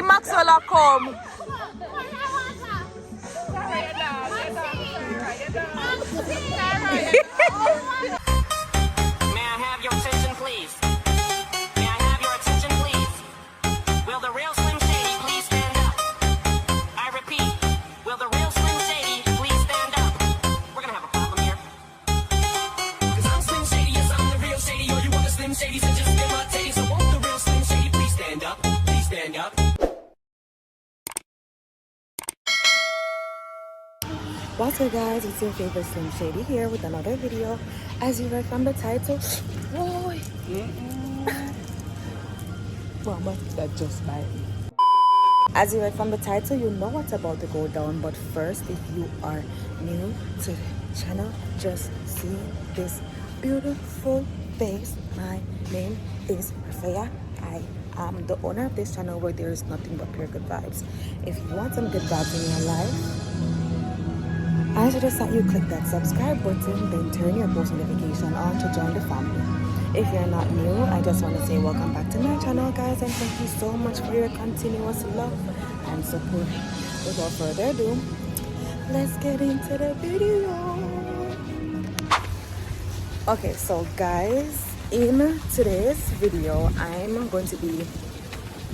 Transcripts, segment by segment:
Maxwell come. May I have your attention, please? May I have your attention, please? Will the real Slim Shady please stand up? I repeat, will the real Slim Shady please stand up? We're gonna have a problem here. Cause I'm Slim Shady, yes, I'm the real Shady. Or you want the Slim Shady, so just spin my titty. So won't the real Slim Shady please stand up? Please stand up. What's up, guys? It's your favorite Slim Shady here with another video. As you read from the title, boy, Mama, that just bite me. As you read from the title, you know what's about to go down. But first, if you are new to the channel, just see this beautiful face. My name is Rafaya. I am the owner of this channel where there is nothing but pure good vibes. If you want some good vibes in your life, I suggest that you click that subscribe button, then turn your post notification on to join the family. If you're not new, I just want to say welcome back to my channel, guys, and thank you so much for your continuous love and support. Without further ado, let's get into the video. Okay, so guys, in today's video, I'm going to be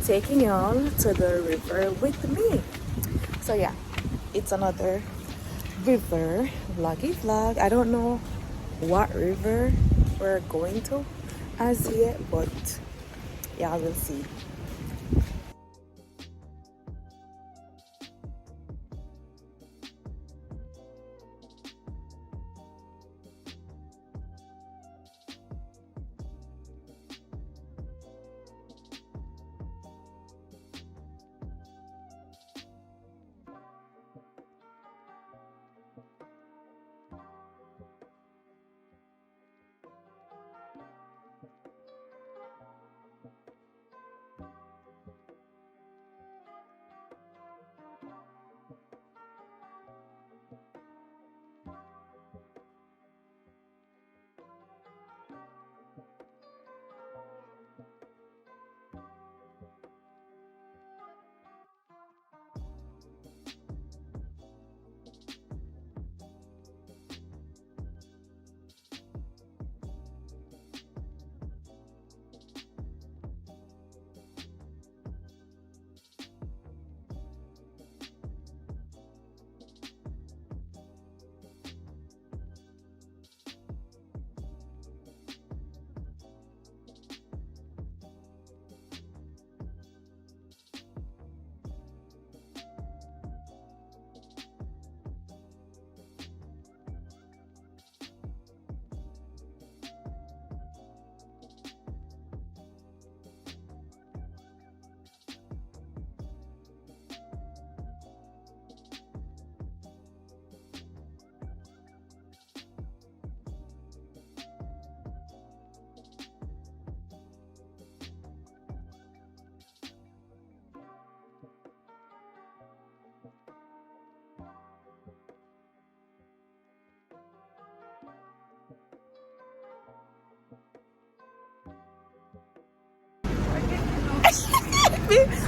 taking y'all to the river with me. So yeah, it's another river vlog. I don't know what river we're going to as yet, but yeah, we'll see.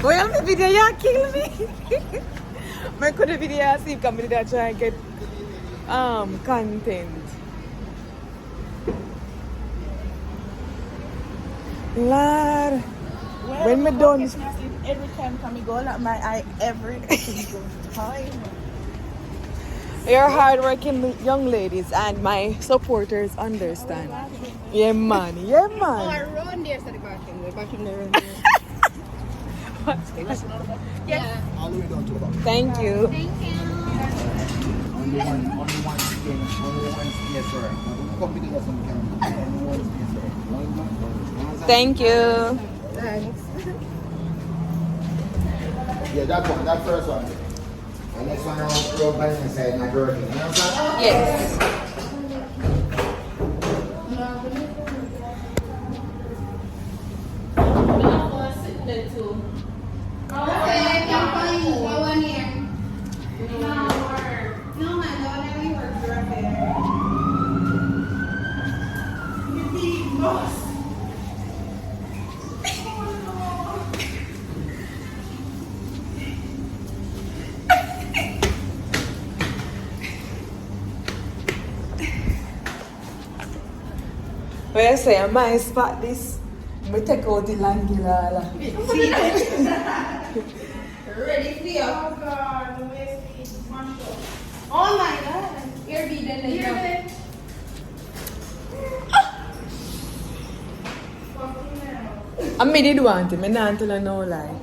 Well, the video you kill me. I could the video see if come try and get content. Lord, when me done Every time come go like my eye every time. You're hardworking young ladies and my supporters understand. Yeah man, yeah man. Oh, I run there to the bathroom. The bathroom there. Run there. Yeah. All the way down to the bottom. Thank you. Only one space, sir. Come with us on camera. Only one space, sir. Thank you. Thanks. Yeah, that first one. And this one I'll by the side, not working. You know what I'm saying? Yes. When I say I might spot this, I take out the langula. Ready for you. Oh God, the way it's mashed up. Oh my God. Here be then. Here be. Fucking hell. I made it want him, I not tell her no lie.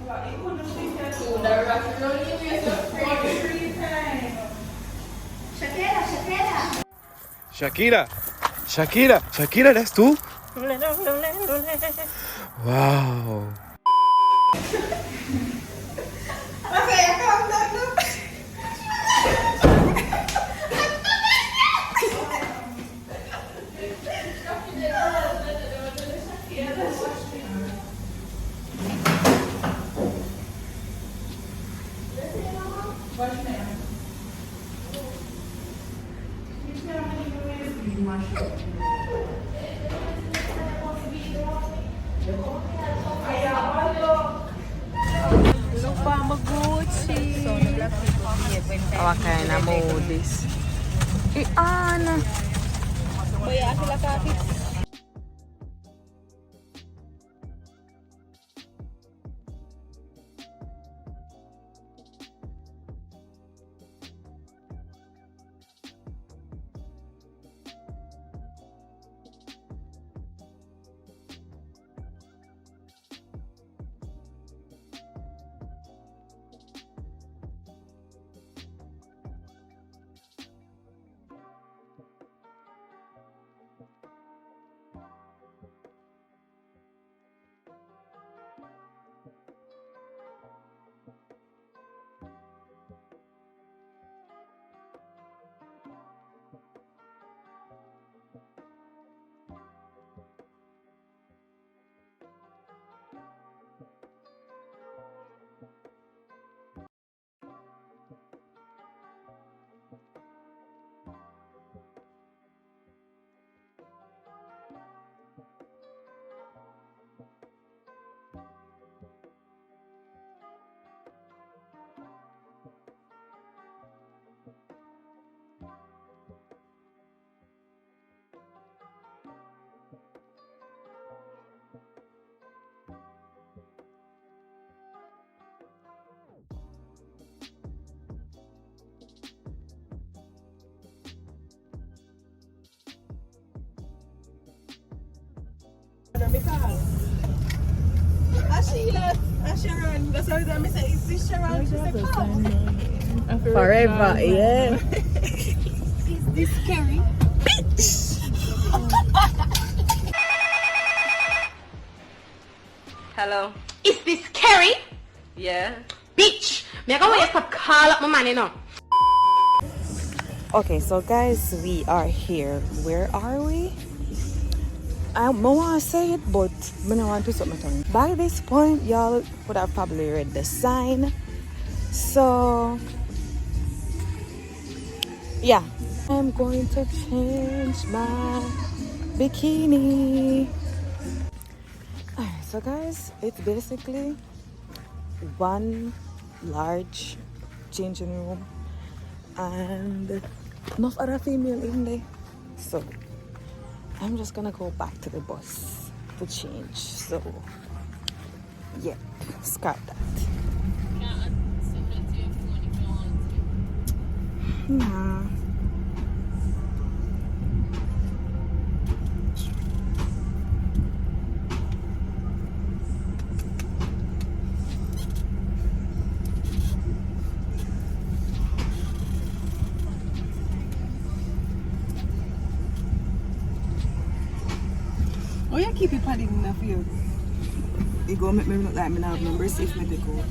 Shakira, Shakira, Shakira, that's tú. Wow. What kind of mood this? Ian! Sharon, that's how I say, is this Sharon? She said, Forever, yeah. is this Carrie? Hello. Is this Carrie? Yeah. Bitch! Me go wake up, call up my man, you know. Okay, so guys, we are here. Where are we? I want to say it, but I don't want to say my tongue. By this point, y'all would have probably read the sign. So, yeah. I'm going to change my bikini. Alright, so guys, it's basically one large changing room and enough other female in there. So, I'm just gonna go back to the bus to change. So, yeah, scrap that. Nah. Oh, you keep it padding in the field. You go make me look like me now have numbers if me go.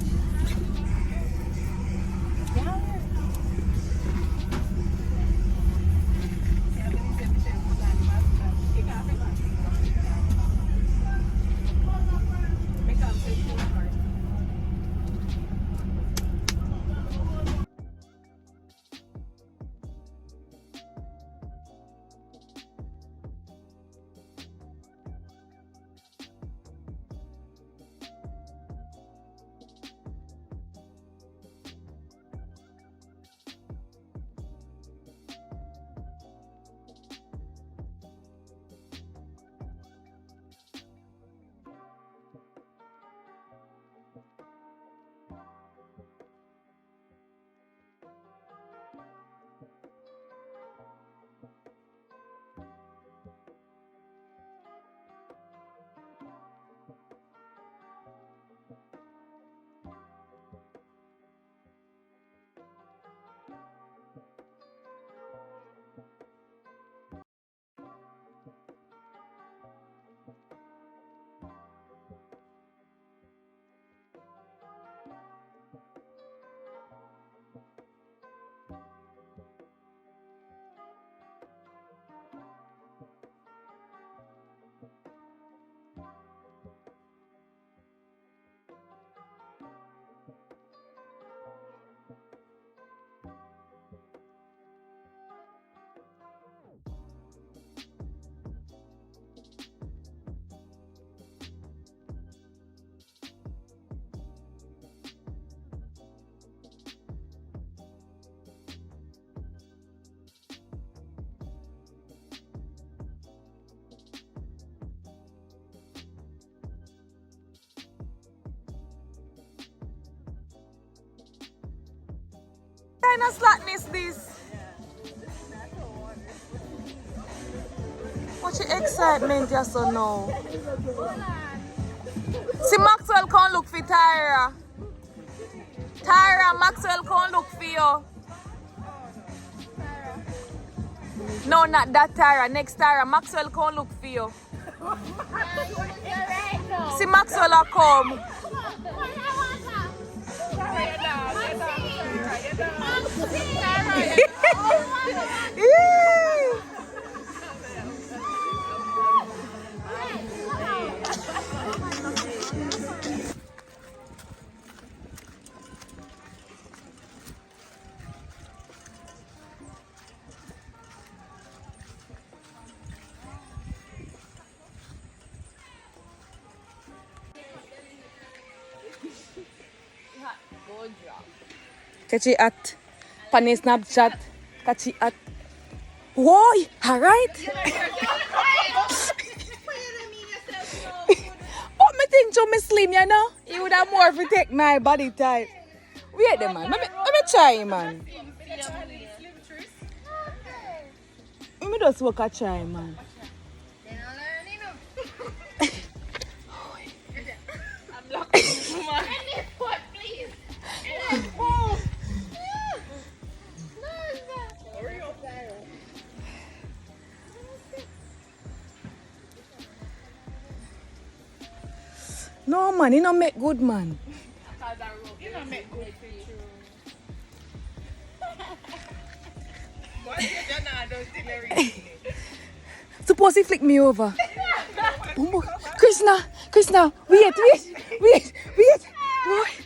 kind of slackness this? What your excitement you so now? See Maxwell can't look for Tyra. Tyra, Maxwell can't look for you. No, not that Tyra. Next Tyra, Maxwell can't look for you. See Maxwell will come. Catchy at Pani Snapchat. Catchy at. Whoa, alright. But me think to me slim, you know? He would have more to take my body type. Wait there, man. Let me try, man. Let me just work a try, man. I'm blocking you, man. What, please? No, man, he don't make good, man. You don't make good picture. Suppose he flick me over. Krishna, wait. Boy.